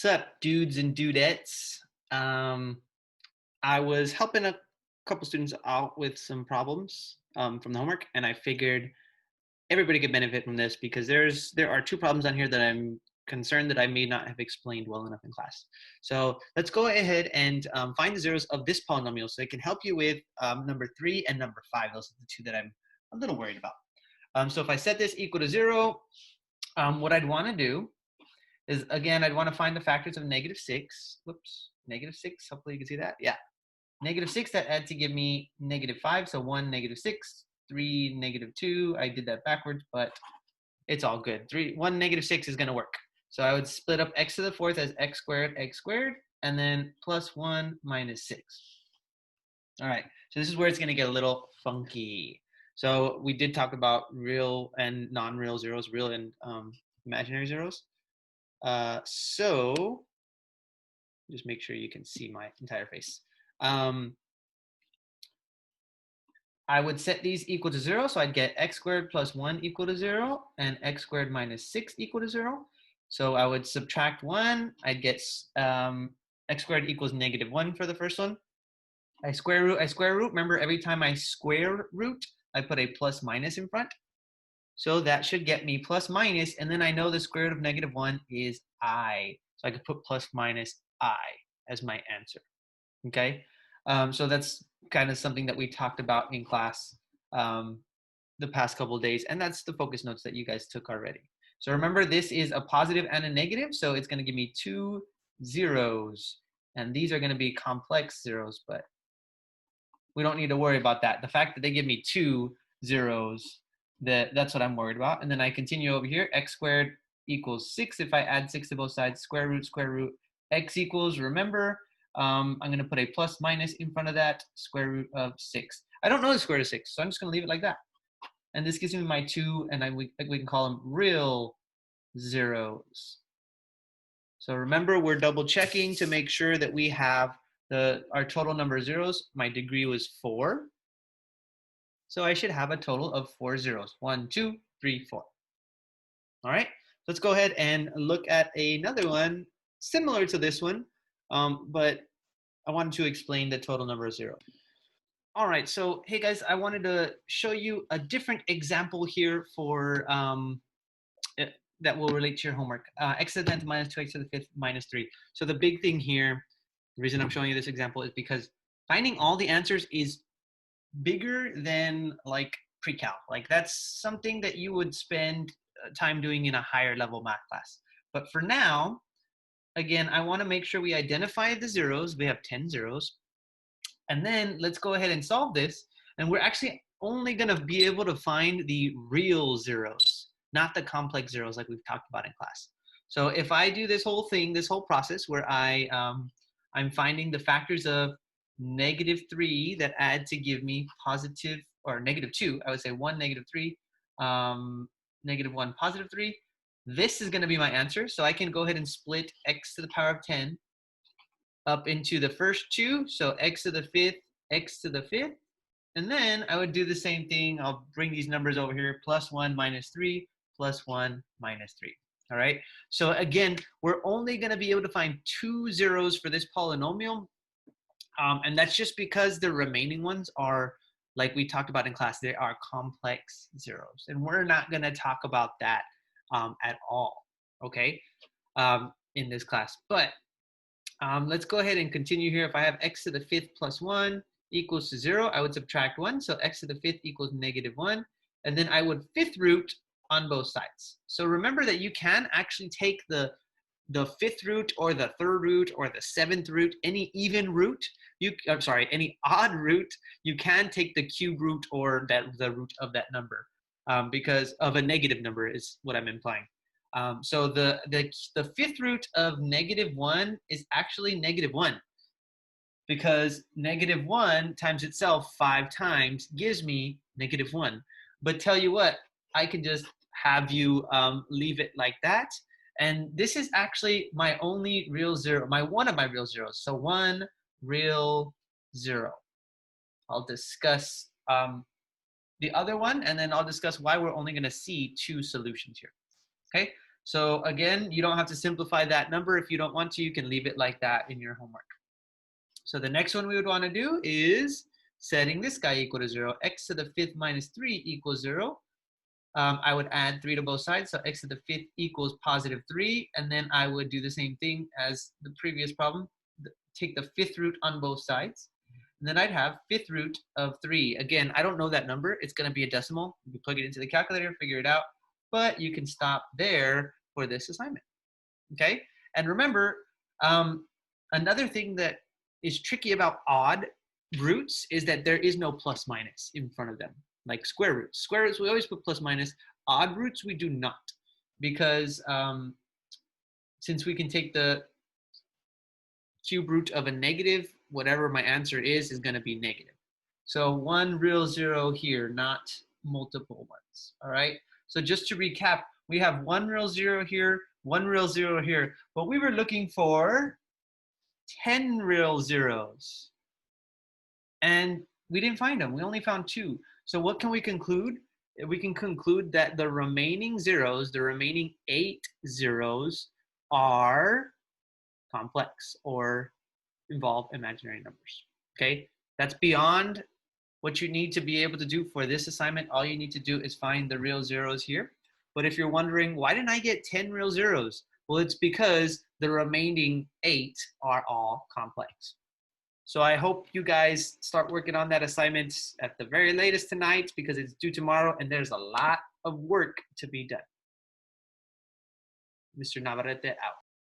Sup, dudes and dudettes? I was helping a couple students out with some problems from the homework, and I figured everybody could benefit from this because there are two problems on here that I'm concerned that I may not have explained well enough in class. So let's go ahead and find the zeros of this polynomial so it can help you with number 3 and number 5. Those are the two that I'm a little worried about. So if I set this equal to 0, what I'd want to do is, again, I'd want to find the factors of -6. Whoops, -6. Hopefully you can see that. Yeah, -6 that add to give me -5. So 1, -6, 3, -2. I did that backwards, but it's all good. 1, -6 is going to work. So I would split up x to the fourth as x squared, and then plus 1 minus 6. All right, so this is where it's going to get a little funky. So we did talk about real and non-real zeros, real and imaginary zeros. So just make sure you can see my entire face. I would set these equal to 0, so I'd get x squared plus 1 equal to 0, and x squared minus 6 equal to 0. So I would subtract 1, I'd get x squared equals -1 for the first one. I square root. Remember, every time I square root, I put a plus minus in front. So that should get me plus minus, and then I know the square root of -1 is I. So I could put plus minus I as my answer, okay? So that's kind of something that we talked about in class the past couple of days, and that's the focus notes that you guys took already. So remember, this is a positive and a negative, so it's gonna give me 2 zeros, and these are gonna be complex zeros, but we don't need to worry about that. The fact that they give me 2 zeros, that's what I'm worried about. And then I continue over here, x squared equals 6. If I add 6 to both sides, square root, x equals, remember, I'm going to put a plus minus in front of that, square root of 6. I don't know the square root of 6, so I'm just going to leave it like that. And this gives me my 2, and we can call them real zeros. So remember, we're double checking to make sure that we have our total number of zeros. My degree was 4. So I should have a total of 4 zeros. 1, 2, 3, 4. All right, let's go ahead and look at another one similar to this one, but I wanted to explain the total number of zeros. All right, so hey guys, I wanted to show you a different example here for that will relate to your homework. X to the 10th minus 2x to the 5th minus 3. So the big thing here, the reason I'm showing you this example is because finding all the answers is bigger than like pre-cal. Like that's something that you would spend time doing in a higher level math class. But for now, again, I want to make sure we identify the zeros. We have 10 zeros. And then let's go ahead and solve this. And we're actually only going to be able to find the real zeros, not the complex zeros like we've talked about in class. So if I do this whole thing, this whole process where I'm finding the factors of -3 that add to give me positive, or -2, I would say 1, -3, -1, +3. This is going to be my answer. So I can go ahead and split x to the power of 10 up into the first two. So x to the 5th, x to the 5th. And then I would do the same thing. I'll bring these numbers over here, +1 minus 3, +1 minus 3. All right. So again, we're only going to be able to find 2 zeros for this polynomial. And that's just because the remaining ones are, like we talked about in class, they are complex zeros. And we're not going to talk about that at all, okay, in this class. But let's go ahead and continue here. If I have x to the 5th plus 1 equals to 0, I would subtract 1. So x to the 5th equals -1. And then I would 5th root on both sides. So remember that you can actually take the 5th root or the 3rd root or the 7th root, any even root, any odd root, you can take the cube root or the root of that number because of a negative number is what I'm implying. So the 5th root of -1 is actually -1 because -1 times itself 5 times gives me -1. But tell you what, I can just have you leave it like that. And this is actually my only real zero, one of my real zeros. So 1 real zero. I'll discuss the other one, and then I'll discuss why we're only going to see 2 solutions here. Okay, So again, you don't have to simplify that number. If you don't want to, you can leave it like that in your homework. So the next one we would want to do is setting this guy equal to 0. X to the 5th minus 3 equals 0. I would add 3 to both sides, so x to the 5th equals positive 3, and then I would do the same thing as the previous problem, take the 5th root on both sides, and then I'd have 5th root of 3. Again, I don't know that number. It's going to be a decimal. You can plug it into the calculator, figure it out, but you can stop there for this assignment, okay? And remember, another thing that is tricky about odd roots is that there is no plus minus in front of them. Like square roots. Square roots, we always put plus minus. Odd roots, we do not. Because since we can take the cube root of a negative, whatever my answer is going to be negative. So one real 0 here, not multiple ones. All right. So just to recap, we have one real 0 here, one real 0 here. But we were looking for 10 real zeros. And we didn't find them. We only found 2. So what can we conclude? We can conclude that the remaining zeros, the remaining 8 zeros, are complex or involve imaginary numbers. Okay, that's beyond what you need to be able to do for this assignment. All you need to do is find the real zeros here. But if you're wondering, why didn't I get 10 real zeros? Well, it's because the remaining 8 are all complex. So I hope you guys start working on that assignment at the very latest tonight because it's due tomorrow and there's a lot of work to be done. Mr. Navarrete out.